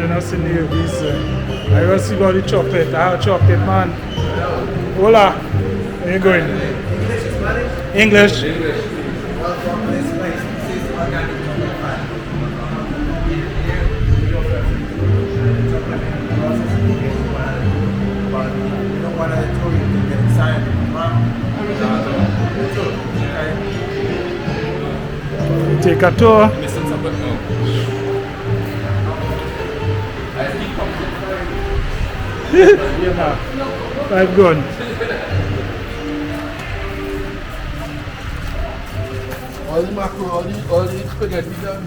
when I see NYO'S. I will see about the chocolate. I have chocolate, man. Hola. Where you going? English? English. Welcome to this place. This is organic chocolate fan. But you don't want to tour you to get inside. Take a tour. Five gun. All the macaroni, all the spaghetti done.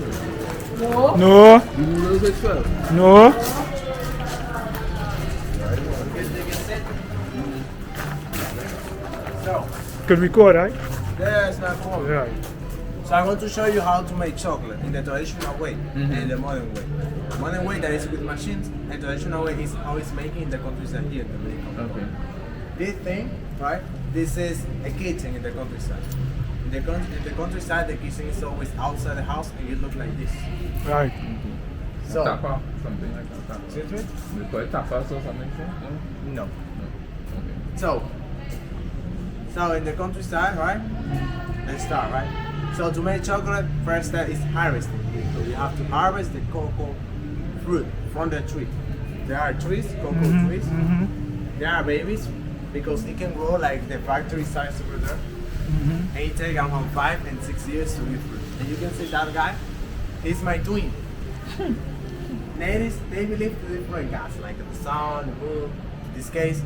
No. The noodles as well. No. So, Could record, right? there's not cool. Yeah. So I'm going to show you how to make chocolate in the traditional way and the modern way. The modern way that is with machines, and traditional way is how it's making in the countryside here in the Dominican Republic. This thing, right? This is a kitchen in the countryside. In the countryside, the kitchen is always outside the house, and it looks like this. Right. So, Tapa, something like that. excuse me? We call it tapas or something, so? No. Okay. So in the countryside, right? Let's start, right? So to make chocolate, first step is harvesting. So you have to harvest the cocoa fruit from the tree. There are trees, cocoa trees. There are babies because it can grow like the factory size over there. And it takes around 5 and 6 years to be fruit. And you can see that guy, he's my twin. Natives, they believe to different gods, like the sun, the moon. In this case,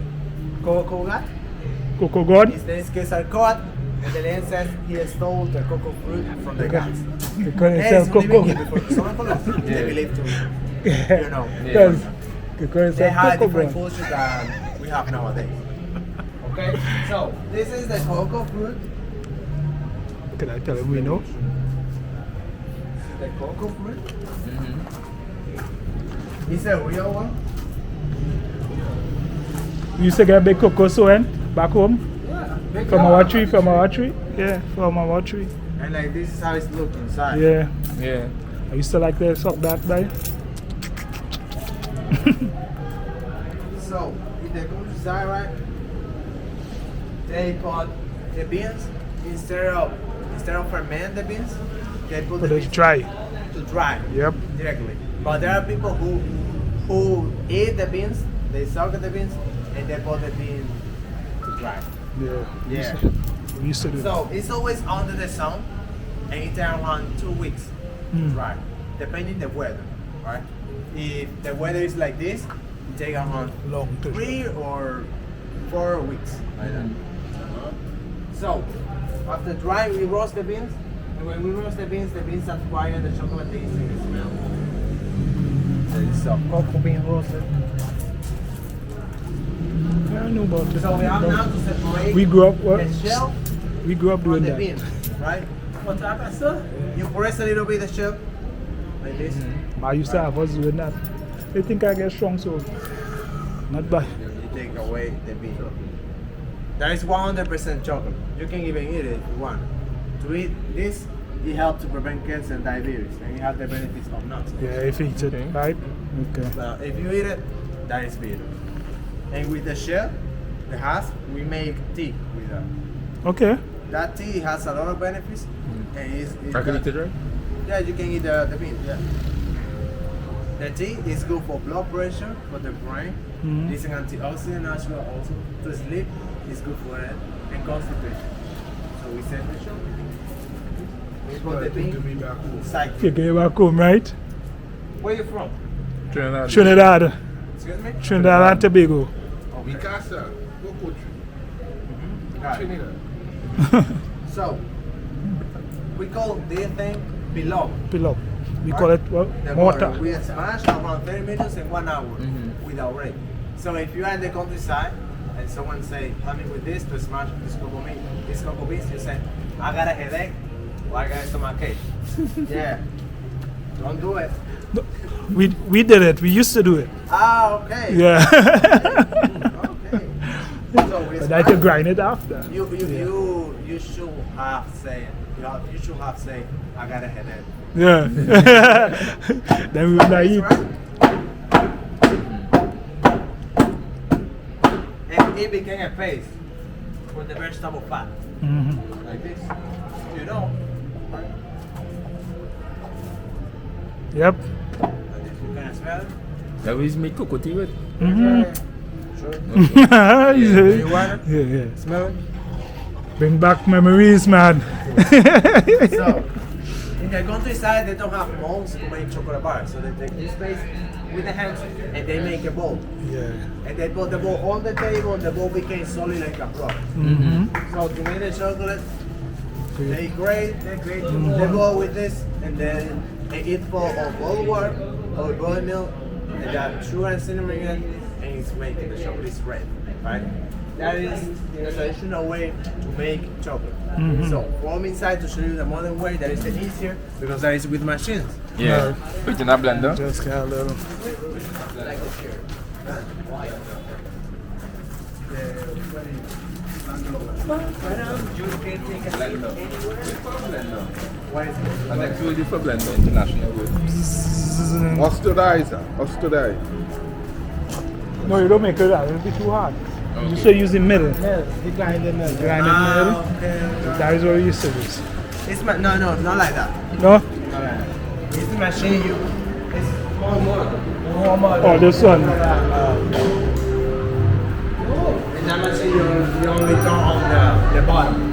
cocoa god. Cocoa God. In this case, are caught. And the land says he stole the cocoa fruit from the gods. Because it Natives sells who live cocoa. here before the sun colors, they believe to, you know. Because it They sells have cocoa different God. culture than we have nowadays. Okay, so this is the cocoa fruit. Can I tell him we know? The cocoa fruit. It's a real one. We used to get big cocoa so back home. Yeah. big From one. our tree, from our tree. Yeah, from our tree. And like this is how it's look inside. Yeah. Yeah. I used to like to suck that by. So in the countryside, right? They put the beans instead of ferment the beans, they put But the it's beans dry. to dry Yep. directly. But there are people who eat the beans, they suck the beans, and they put the bean to dry. Yeah. Yeah. We used to do that. So it's always under the sun, and it takes around 2 weeks to dry, depending the weather, right? If the weather is like this, it takes around Long to 3 or 4 weeks, like that. So after drying, we roast the beans, and when we roast the beans acquire the chocolate taste and the smell. There is some cocoa bean roasted. Yeah, I know about it. So we have now to separate We grew up the shell we grew up from doing the that. bean, right? What's that, sir? You press a little bit the shell, like this. I used to have us doing that. They think I get strong, so not bad. You take away the bean. That is 100% chocolate. You can even eat it if you want. To eat this, it helps to prevent cancer and diabetes, and you have the benefits of nuts. Yeah, if you eat it, Okay. right? Okay. But if you eat it, that is bitter. And with the shell, the husk, we make tea with that. Okay. That tea has a lot of benefits, and it's I can eat it, right? yeah, you can eat the bean. Yeah. The tea is good for blood pressure, for the brain. It's an antioxidant natural also. To sleep, it's good for it, and constipation. So we set the show. We put the bean inside. You get back home, right? Where you from? Trinidad. Trinidad. Excuse me? Trinidad and Tobago. Mikasa, cocoa tree. Got it. Trinidad. So we call this thing below. Below. We call it what? The Mortar. We smash around 30 minutes in 1 hour without break. So if you are in the countryside and someone say, help me with this to smash this cocoa beans, you say, I got a headache or I got a stomachache. Yeah. Don't do it. No, we did it. We used to do it. Ah, okay. Yeah. Okay. So we But I can grind it after. You should have said, you should have said, I got a headache. Yeah. Then we will not eat. Right? it became a paste for the vegetable fat. Like this. You know. Right? Yep. Like this. You can smell it? That is make cocoa with. Sure. You want it? Yeah. Smell it? Bring back memories, man. So, in the countryside, they don't have molds to make chocolate bars. So they take this paste with the hands and they make a bowl. Yeah. And they put the bowl on the table and the bowl became solid like a rock. So to make the chocolate, they grate the bowl with this and then they eat full of boiled water or boiled milk and that sugar and cinnamon in it, and it's making the chocolate is red, right? That is the traditional way to make chocolate. So from inside to show you the modern way, that is the easier because that is with machines. Yeah. Put it in a blender. Just got a little. Like this here. You can take a seat anywhere. Why is it? And next word is for blender, international word. Oxidize. No, you don't make it that. It'll be too hard. You should use the middle. You grind the milk. Grind it in the middle. Okay. That is what you used to use. It's no, not like that. No? Not like that. It's the machine it's more motor. Oh, this one. In that machine you only turn on the bottom.